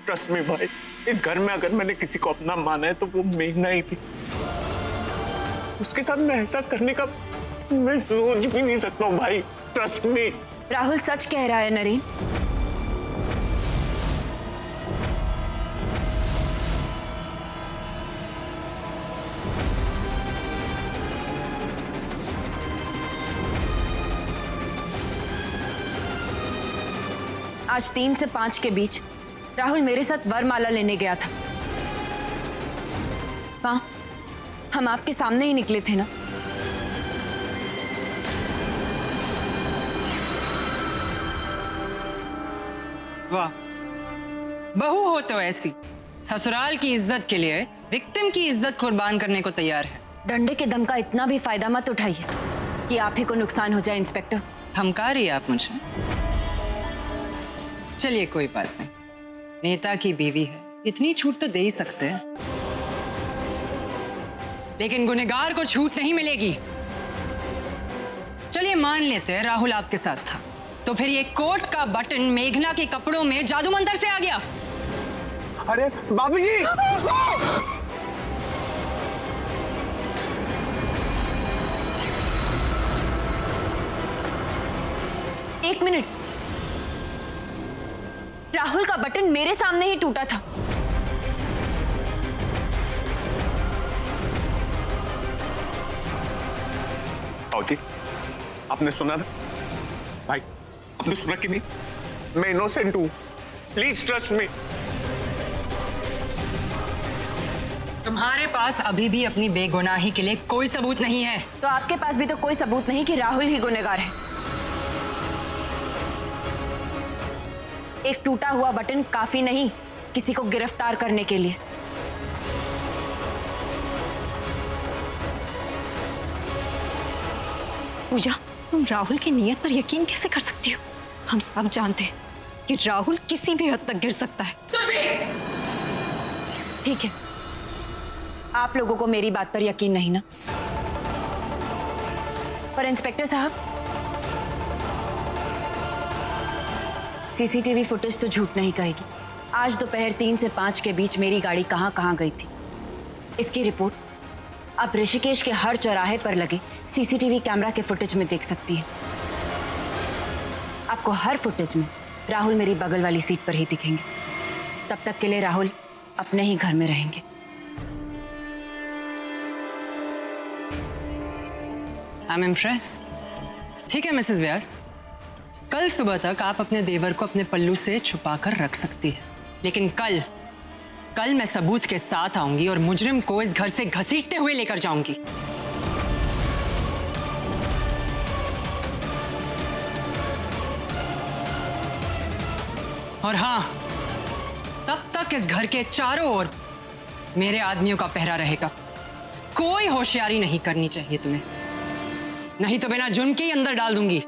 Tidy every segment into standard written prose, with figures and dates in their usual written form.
Trust me भाई, इस घर में अगर मैंने किसी को अपना माना है तो वो मेघना ही थी। उसके साथ मैं ऐसा करने का मैं सोच भी नहीं सकता हूँ भाई, ट्रस्ट मी। राहुल सच कह रहा है नरेन। आज 3 से 5 के बीच राहुल मेरे साथ वरमाला लेने गया था। हाँ, हम आपके सामने ही निकले थे ना। वाह, बहू हो तो ऐसी, ससुराल की इज्जत के लिए विक्टिम की इज्जत कुर्बान करने को तैयार है। डंडे के दम का इतना भी फायदा मत उठाइए कि आप ही को नुकसान हो जाए इंस्पेक्टर। धमका रही है आप मुझे? चलिए कोई बात नहीं, नेता की बीवी है, इतनी छूट तो दे ही सकते हैं, लेकिन गुनहगार को छूट नहीं मिलेगी। चलिए मान लेते हैं राहुल आपके साथ था, तो फिर ये कोट का बटन मेघना के कपड़ों में जादू मंतर से आ गया। अरे बाबूजी, एक मिनट, राहुल का बटन मेरे सामने ही टूटा था। बाबूजी, आपने सुना ना? भाई, आपने सुना कि नहीं? मैं इनोसेंट हूं, प्लीज ट्रस्ट मी। तुम्हारे पास अभी भी अपनी बेगुनाही के लिए कोई सबूत नहीं है। तो आपके पास भी तो कोई सबूत नहीं कि राहुल ही गुनहगार है। एक टूटा हुआ बटन काफी नहीं किसी को गिरफ्तार करने के लिए। पूजा, तुम राहुल की नीयत पर यकीन कैसे कर सकती हो? हम सब जानते हैं कि राहुल किसी भी हद तक गिर सकता है। ठीक है, आप लोगों को मेरी बात पर यकीन नहीं ना? पर इंस्पेक्टर साहब, सीसीटीवी फुटेज तो झूठ नहीं कहेगी। आज दोपहर 3 से 5 के बीच मेरी गाड़ी कहां गई थी, इसकी रिपोर्ट आप ऋषिकेश के हर चौराहे पर लगे सीसीटीवी कैमरा के फुटेज में देख सकती हैं। आपको हर फुटेज में राहुल मेरी बगल वाली सीट पर ही दिखेंगे। तब तक के लिए राहुल अपने ही घर में रहेंगे। I am impress. ठीक है मिसेस व्यास, कल सुबह तक आप अपने देवर को अपने पल्लू से छुपा कर रख सकती है, लेकिन कल मैं सबूत के साथ आऊंगी और मुजरिम को इस घर से घसीटते हुए लेकर जाऊंगी। और हाँ, तब तक इस घर के चारों ओर मेरे आदमियों का पहरा रहेगा। कोई होशियारी नहीं करनी चाहिए तुम्हें, नहीं तो बिना जुर्म के ही अंदर डाल दूंगी।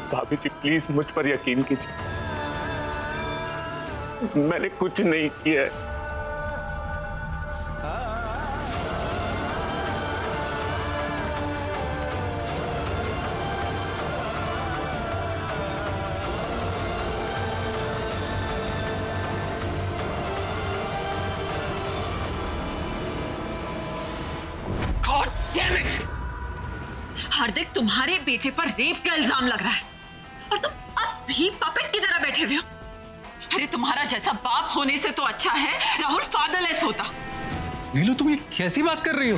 भाभी जी प्लीज मुझ पर यकीन कीजिए, मैंने कुछ नहीं किया है। God damn it! हार्दिक, तुम्हारे बेटे पर रेप का इल्जाम लग रहा है और तुम अब भी पपेट की तरह बैठे हुए हो। अरे तुम्हारा जैसा बाप होने से तो अच्छा है राहुल फादरलेस होता। नीलू, तुम ये कैसी बात कर रही हो?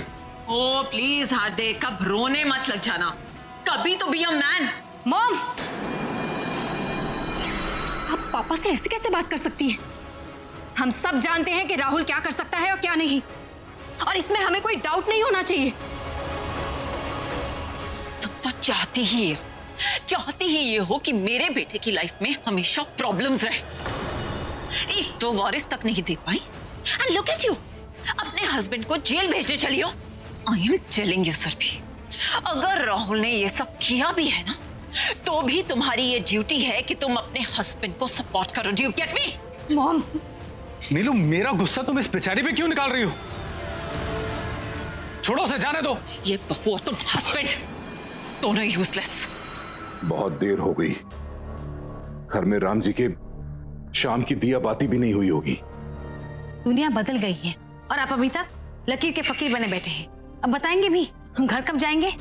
ओ प्लीज हार्दिक, कब रोने मत लग जाना, कभी तो बी अ मैन। मॉम, आप पापा से ऐसे कैसे बात कर सकती है? हम सब जानते हैं कि राहुल क्या कर सकता है और क्या नहीं, और इसमें हमें कोई डाउट नहीं होना चाहिए। तुम तो चाहती ही ये हो कि मेरे बेटे की लाइफ में हमेशा प्रॉब्लम्स रहे। एक तो वारिस तक नहीं दे पाई, एंड लुक एट यू, अपने हस्बैंड को जेल भेजने चली हो। I am telling you sir भी, अगर राहुल ने ये सब किया भी है ना, तो भी तुम्हारी ये ड्यूटी है कि तुम अपने हस्बैंड को सपोर्ट करो। Do you get me? Mom, Neelu, मेरा गुस्सा तुम इस बेचारी पे क्यों निकाल रही हो? छोड़ो उसे, जाने दो। ये बहू और तुम हस्बैंड दोनों ही यूजलेस। बहुत देर हो गई। घर में राम जी के शाम की दिया बाती भी नहीं हुई होगी। दुनिया बदल गई है और आप अभी तक लकीर के फकीर बने बैठे हैं। अब बताएंगे भी हम घर कब जाएंगे?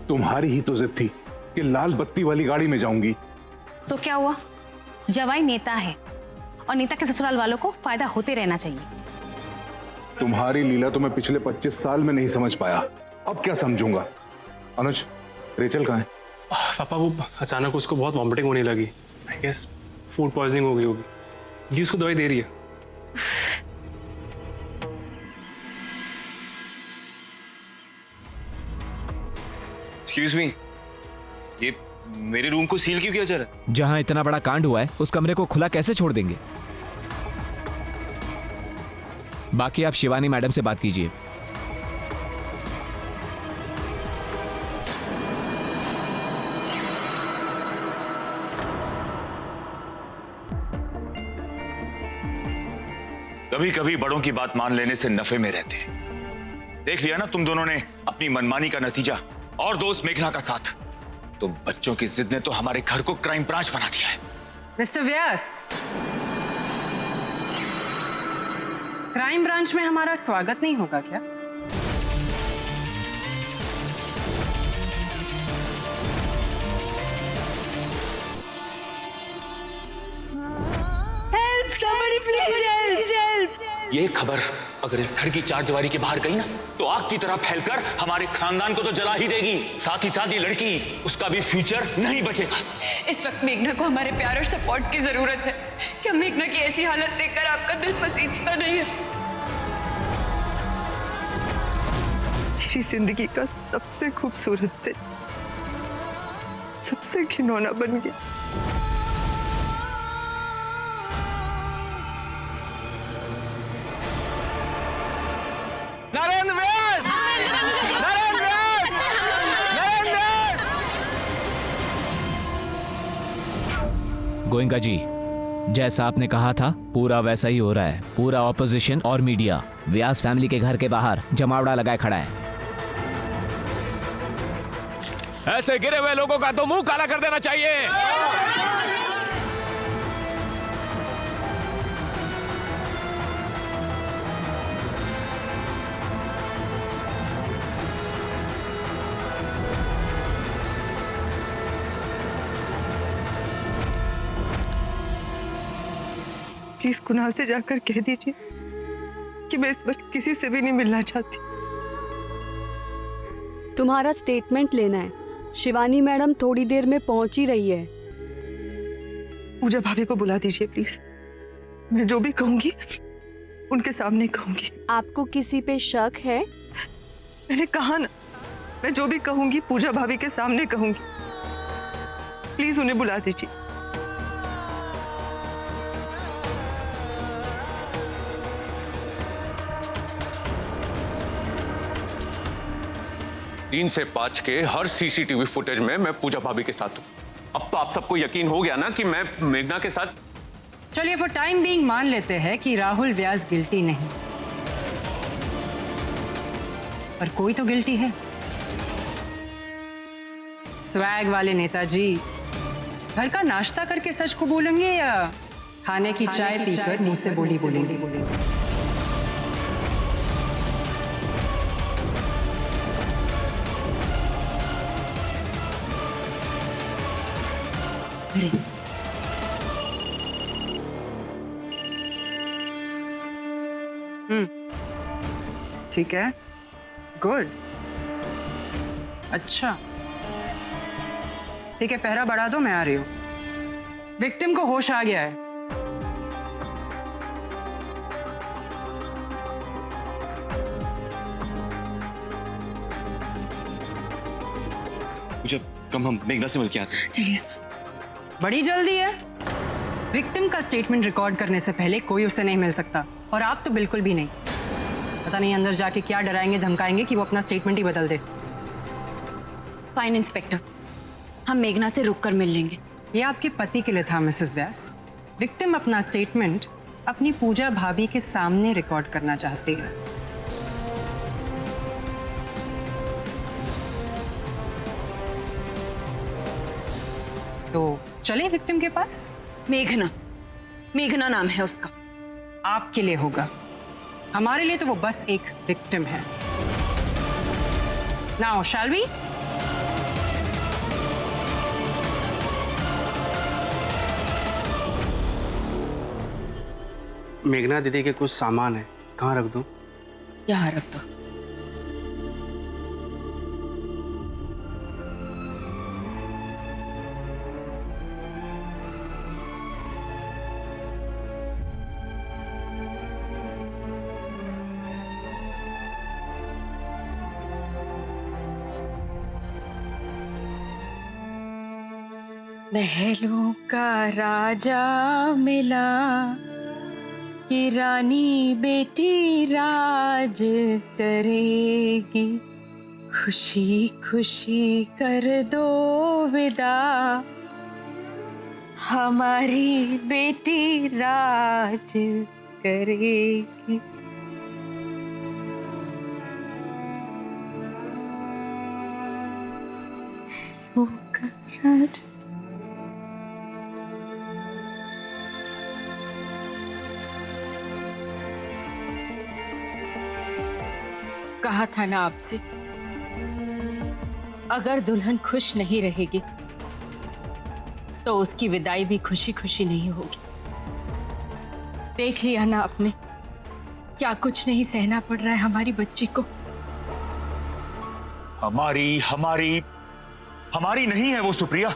तुम्हारी ही तो जिद थी कि लाल बत्ती वाली गाड़ी में जाऊंगी। तो क्या हुआ? जवाई नेता है और नेता के ससुराल वालों को फायदा होते रहना चाहिए। तुम्हारी लीला तो मैं पिछले 25 साल में नहीं समझ पाया, अब क्या समझूंगा। अनुज, रेचल कहाँ है? पापा वो अचानक उसको बहुत वॉमिटिंग होने लगी। आई गेस फूड पॉइजनिंग हो गई होगी। जी उसको दवाई दे रही है। एक्सक्यूज मी, ये मेरे रूम को सील क्यों किया जा रहा है? जहां इतना बड़ा कांड हुआ है उस कमरे को खुला कैसे छोड़ देंगे? बाकी आप शिवानी मैडम से बात कीजिए। कभी कभी बड़ों की बात मान लेने से नफे में रहते हैं। देख लिया ना तुम दोनों ने अपनी मनमानी का नतीजा, और दोस्त मेघना का साथ। तो बच्चों की जिद ने तो हमारे घर को क्राइम ब्रांच बना दिया है। मिस्टर व्यास, क्राइम ब्रांच में हमारा स्वागत नहीं होगा क्या? ये खबर अगर इस घर की चारदीवारी के बाहर गई ना, तो आग की तरह फैलकर हमारे खानदान को तो जला ही देगी। साथ ही साथ ये लड़की, उसका भी फ्यूचर नहीं बचेगा। इस वक्त मेघना को हमारे प्यार और सपोर्ट की जरूरत है। क्या मेघना की ऐसी हालत देखकर आपका दिल पसीजता नहीं है? मेरी जिंदगी का सबसे खूबसूरत दिन सबसे घिनौना बन गया। नरेंद्र व्यास! नरेंद्र व्यास! नरेंद्र! गोयंका जी, जैसा आपने कहा था पूरा वैसा ही हो रहा है। पूरा ऑपोजिशन और मीडिया व्यास फैमिली के घर के बाहर जमावड़ा लगाए खड़ा है। ऐसे गिरे हुए लोगों का तो मुंह काला कर देना चाहिए। प्लीज कुणाल से जाकर कह दीजिए कि मैं इस वक्त किसी से भी नहीं मिलना चाहती। तुम्हारा स्टेटमेंट लेना है। शिवानी मैडम थोड़ी देर में पहुंच ही रही है। पूजा भाभी को बुला दीजिए प्लीज। मैं जो भी कहूंगी उनके सामने कहूंगी। आपको किसी पे शक है? मैंने कहा ना, मैं जो भी कहूंगी पूजा भाभी के सामने कहूंगी। प्लीज उन्हें बुला दीजिए। तीन से 5 के हर सीसीटीवी फुटेज में मैं पूजा भाभी के साथ हूं। अब तो आप सबको यकीन हो गया ना कि मैं मेघना के साथ। चलिए फॉर टाइम बीइंग मान लेते हैं कि राहुल व्यास गिल्टी नहीं, पर कोई तो गिल्टी है। स्वैग वाले नेताजी घर का नाश्ता करके सच को बोलेंगे या खाने की चाय पीकर मुंह से बोली बोलेंगे? ठीक है, गुड, अच्छा ठीक है, पहरा बढ़ा दो, मैं आ रही हूं। विक्टिम को होश आ गया है। मुझे कम, हम मेघना से मिलके आते हैं। चलिए। बड़ी जल्दी है। विक्टिम का स्टेटमेंट रिकॉर्ड करने से पहले कोई उसे नहीं मिल सकता, और आप तो बिल्कुल भी नहीं। पता नहीं अंदर जाके क्या डराएंगे धमकाएंगे कि वो अपना स्टेटमेंट ही बदल दे। फाइन इंस्पेक्टर, हम मेघना से रुक कर मिल लेंगे। ये आपके पति के लिए था मिसेस व्यास। विक्टिम अपना स्टेटमेंट अपनी पूजा भाभी के सामने रिकॉर्ड करना चाहती है। तो चले विक्टिम के पास। मेघना, मेघना नाम है उसका। आपके लिए होगा, हमारे लिए तो वो बस एक विक्टिम है। Now shall we? मेघना दीदी के कुछ सामान है, कहाँ रख दूं? यहाँ रख दो। महलों का राजा मिला कि रानी बेटी राज करेगी, खुशी खुशी कर दो विदा, हमारी बेटी राज करेगी। वो का राज। कहा था ना आपसे, अगर दुल्हन खुश नहीं रहेगी तो उसकी विदाई भी खुशी खुशी नहीं होगी। देख लिया ना आपने, क्या कुछ नहीं सहना पड़ रहा है हमारी बच्ची को। हमारी हमारी हमारी नहीं है वो सुप्रिया।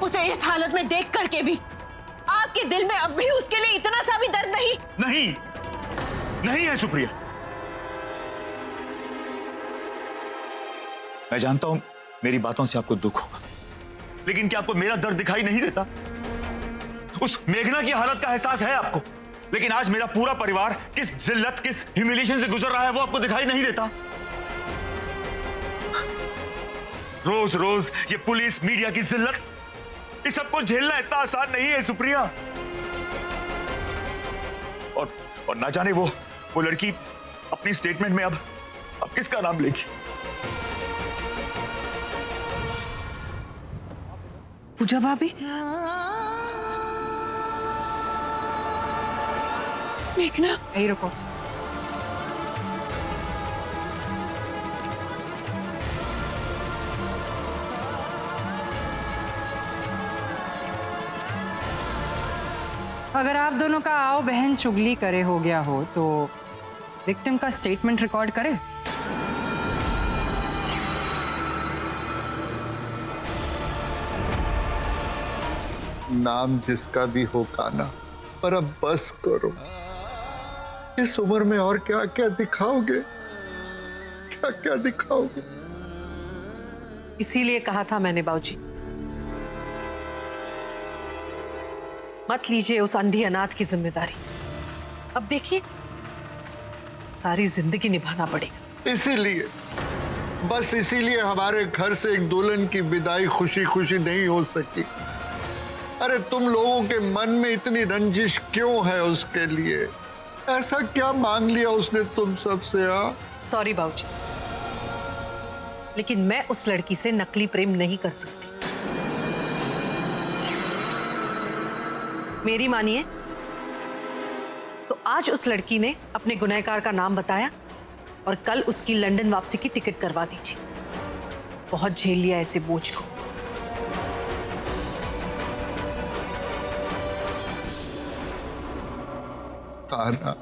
उसे इस हालत में देख करके भी आपके दिल में अब भी उसके लिए इतना सा भी दर्द नहीं? नहीं, नहीं है सुप्रिया। मैं जानता हूं मेरी बातों से आपको दुख होगा, लेकिन क्या आपको मेरा दर्द दिखाई नहीं देता? उस मेघना की हालत का एहसास है आपको, लेकिन आज मेरा पूरा परिवार किस जिल्लत, किस ह्यूमिलिएशन से गुजर रहा है वो आपको दिखाई नहीं देता। रोज रोज ये पुलिस मीडिया की जिल्लत, इस सबको झेलना इतना आसान नहीं है सुप्रिया। और ना जाने वो लड़की अपनी स्टेटमेंट में अब किसका नाम लेगी? पूजा भाभी, मेघना, यही रुको। अगर आप दोनों का आओ बहन चुगली करे हो गया हो तो विक्टिम का स्टेटमेंट रिकॉर्ड करें। नाम जिसका भी हो काना, पर अब बस करो। इस उम्र में और क्या क्या दिखाओगे, क्या क्या दिखाओगे? इसीलिए कहा था मैंने बाबूजी, मत लीजिए उस अंधी अनाथ की जिम्मेदारी। अब देखिए सारी जिंदगी निभाना पड़ेगा। इसीलिए, बस इसीलिए हमारे घर से एक दुल्हन की विदाई खुशी खुशी नहीं हो सकी। अरे तुम लोगों के मन में इतनी रंजिश क्यों है उसके लिए? ऐसा क्या मांग लिया उसने तुम सबसे? सॉरी बाबूजी, लेकिन मैं उस लड़की से नकली प्रेम नहीं कर सकती। मेरी मानिए तो आज उस लड़की ने अपने गुनहगार का नाम बताया और कल उसकी लंदन वापसी की टिकट करवा दीजिए। बहुत झेल लिया ऐसे बोझ को। काना,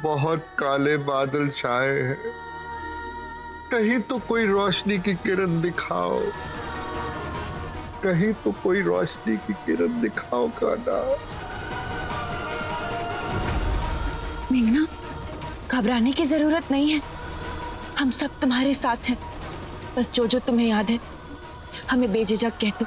बहुत काले बादल छाए हैं, कहीं तो कोई रोशनी की किरण दिखाओ, कहीं तो कोई रोशनी की किरण दिखाओ काना। मेघना, घबराने की जरूरत नहीं है, हम सब तुम्हारे साथ हैं। बस जो जो तुम्हें याद है हमें बेझिझक कह दो।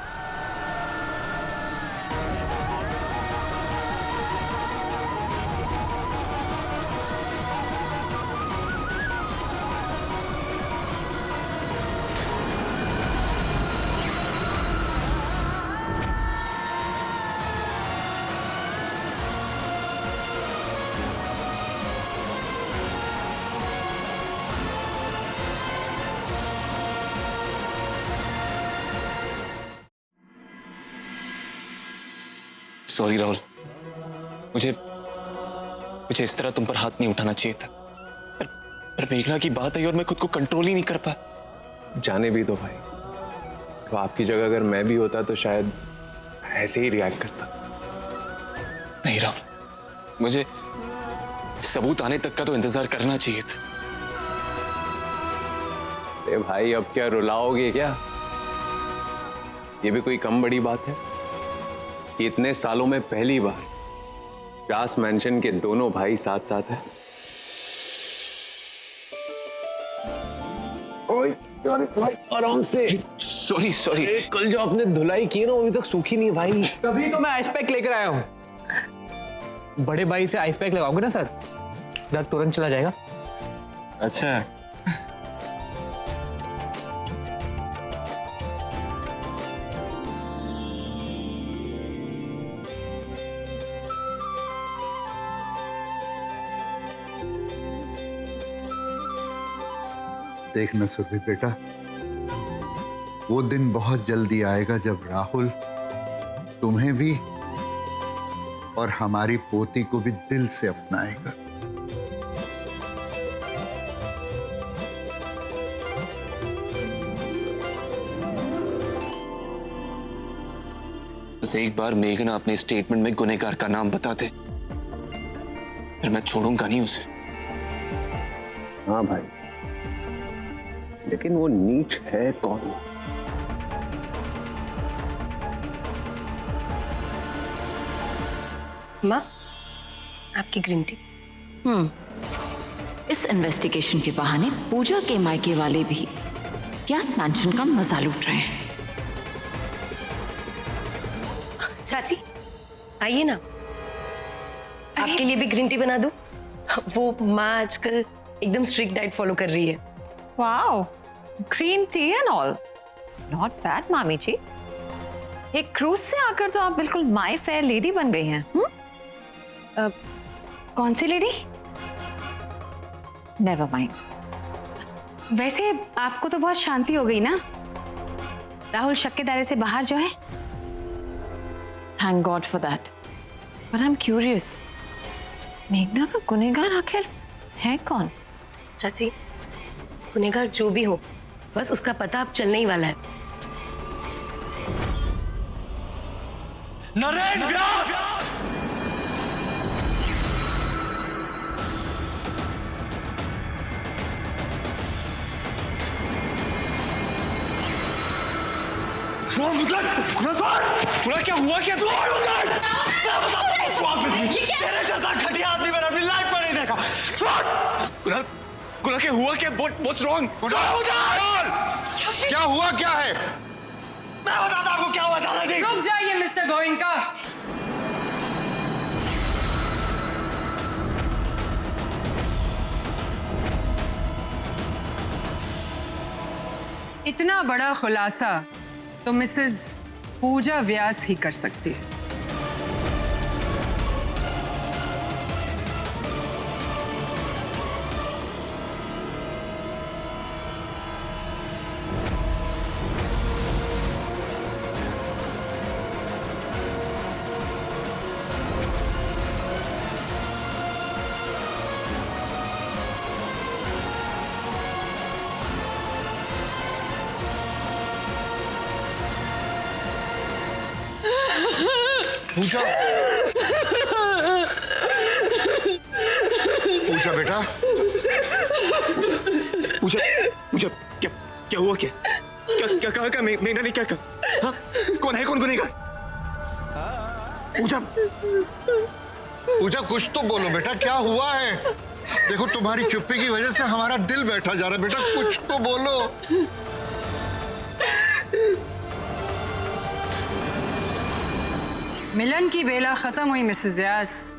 सॉरी राहुल, मुझे इस तरह तुम पर हाथ नहीं उठाना चाहिए था, पर मेघना की बात आई और मैं खुद को कंट्रोल ही नहीं कर पाया। जाने भी दो भाई, तो आपकी जगह अगर मैं भी होता तो शायद ऐसे ही रिएक्ट करता। नहीं राहुल, मुझे सबूत आने तक का तो इंतजार करना चाहिए था। अरे भाई अब क्या रुलाओगे क्या? ये भी कोई कम बड़ी बात है कि इतने सालों में पहली बार व्यास मेंशन के दोनों भाई साथ साथ हैं। ओए भाई आराम से। सॉरी कल जो आपने धुलाई की ना अभी तक सूखी नहीं भाई। तभी तो मैं आइस पैक लेकर आया हूँ। बड़े भाई से आइस पैक लगाओगे ना सर, दर्द तुरंत चला जाएगा। अच्छा, देखना सुरभि बेटा, वो दिन बहुत जल्दी आएगा जब राहुल तुम्हें भी और हमारी पोती को भी दिल से अपनाएगा। बस एक बार मेघना अपने स्टेटमेंट में गुनहगार का नाम बता दे, फिर मैं छोड़ूंगा नहीं उसे। हाँ भाई, लेकिन वो नीच है कौन? माँ, आपकी ग्रीन टी। इस इन्वेस्टिगेशन के बहाने पूजा के मायके वाले भी व्यास मैंशन का मजा लूट रहे हैं। चाची आइए ना, आपके लिए भी ग्रीन टी बना दूं? वो माँ आजकल एकदम स्ट्रिक्ट डाइट फॉलो कर रही है। Wow, green tea and all, not bad मामी जी। ये क्रूज से आकर तो आप बिल्कुल माय फेयर लेडी बन गई हैं। कौन सी लेडी? Never mind. वैसे आपको तो बहुत शांति हो गई ना, राहुल शक के दायरे से बाहर जो है। Thank God for that. But I am curious, मेघना का गुनहगार आखिर है कौन? चाची, गुनहगार जो भी हो, बस उसका पता अब चलने ही वाला है। नरेन व्यास! क्या हुआ क्या? तेरे जैसा घटिया आदमी मैंने अपनी लाइफ में नहीं देखा। कुणाल क्या हुआ क्या? What's wrong? क्या हुआ क्या है? मैं बताता आपको क्या हुआ दादाजी। रुक जाइए मिस्टर गोयनका। इतना बड़ा खुलासा तो मिसेस पूजा व्यास ही कर सकती है। पूजा, पूजा बेटा, पूजा क्या क्या हुआ क्या? क्या कहा मेघना ने क्या कहा? हाँ? कौन है कौन गुनहगार? पूजा कुछ तो बोलो बेटा, क्या हुआ है? देखो तुम्हारी चुप्पी की वजह से हमारा दिल बैठा जा रहा है। बेटा कुछ तो बोलो। मिलन की बेला खत्म हुई मिसेस व्यास।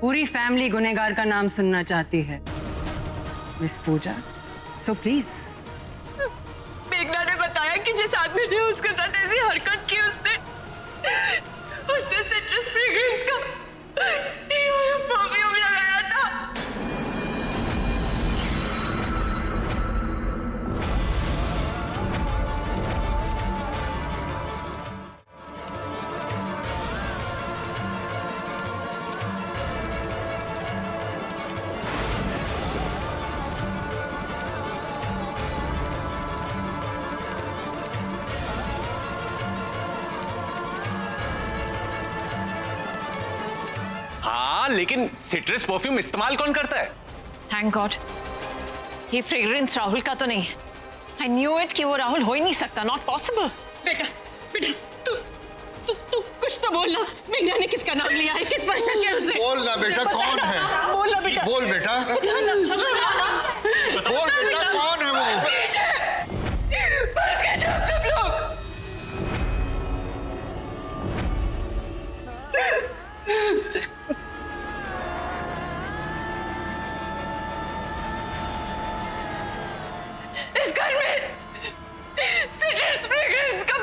पूरी फैमिली गुनहगार का नाम सुनना चाहती है मिस पूजा, सो प्लीज। मेघना ने बताया कि जिस आदमी ने उसके साथ ऐसी हरकत की उसने सिट्रस फ्रेग्रेंस का परफ्यूम लगाया था। हाँ, लेकिन सिट्रस परफ्यूम इस्तेमाल कौन करता है? थैंक गॉड, ये फ्रेग्रेंस राहुल का तो नहीं है। आई न्यू इट कि वो राहुल हो ही नहीं सकता, नॉट पॉसिबल। बेटा बेटा तू तू तू कुछ तो बोलना। मेघना ने किसका नाम लिया है? किस पर शक है उसे? बोल ना बेटा, कौन है? बोल ना बेटा। बोल बेटा, बोल बेटा, कौन है वो? बस के जाओ सब लोग। इस घर में सिट्रस फ्रेग्रेंस का